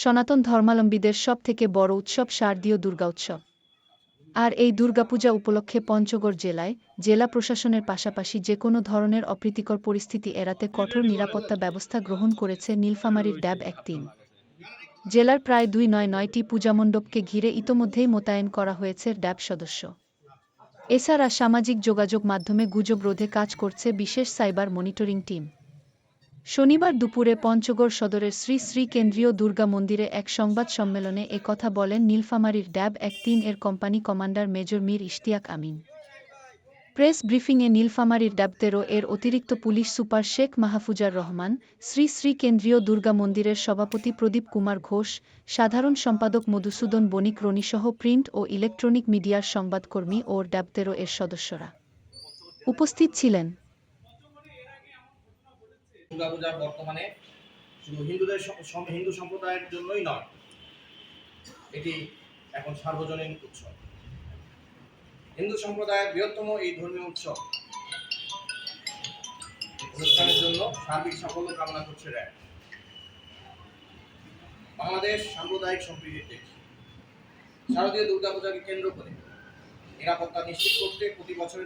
সনাতন ধর্মাবলম্বীদের সবথেকে বড় উৎসব শারদীয় দুর্গা উৎসব। আর এই দুর্গাপূজা উপলক্ষে পঞ্চগড় জেলায় জেলা প্রশাসনের পাশাপাশি যেকোনো ধরনের অপ্রীতিকর পরিস্থিতি এড়াতে কঠোর নিরাপত্তা ব্যবস্থা গ্রহণ করেছে নীলফামারীর ড্যাব ১-৩। জেলার প্রায় ২৯টি পূজামণ্ডপকে ঘিরে ইতোমধ্যেই মোতায়েন করা হয়েছে ড্যাব সদস্য। এছাড়া সামাজিক যোগাযোগ মাধ্যমে গুজব রোধে কাজ করছে বিশেষ সাইবার মনিটরিং টিম। শনিবার দুপুরে পঞ্চগড় সদরের শ্রী শ্রী কেন্দ্রীয় দুর্গা মন্দিরে এক সংবাদ সম্মেলনে এ কথা বলেন নীলফামারীর ড্যাব ১-৩ এর company commander major Mir Ishtiaq Amin. Press ব্রিফিংয়ে নীলফামারীর ড্যাব ১৩ এর অতিরিক্ত পুলিশ সুপার শেখ মাহফুজার রহমান, শ্রী শ্রী কেন্দ্রীয় দুর্গা মন্দিরের সভাপতি প্রদীপ কুমার ঘোষ, সাধারণ সম্পাদক মধুসূদন বণিক রনিসহ প্রিন্ট ও ইলেকট্রনিক মিডিয়ার সংবাদকর্মী ও ড্যাব ১৩ এর সদস্যরা উপস্থিত ছিলেন। দুর্গাপূজা বর্তমানে শুধু হিন্দু সম্প্রদায়ের জন্যই নয়, এটি এখন সার্বজনীন উৎসব। হিন্দু সম্প্রদায়ের বৃহত্তম এই ধর্মীয় উৎসব অনুষ্ঠানের জন্য সার্বিক সাফল্য কামনা করছে র্যাব। বাংলাদেশ সাম্প্রদায়িক সম্প্রীতির দেশ। শারদীয় দুর্গাপূজাকে কেন্দ্র করে নিরাপত্তা নিশ্চিত করতে প্রতি বছর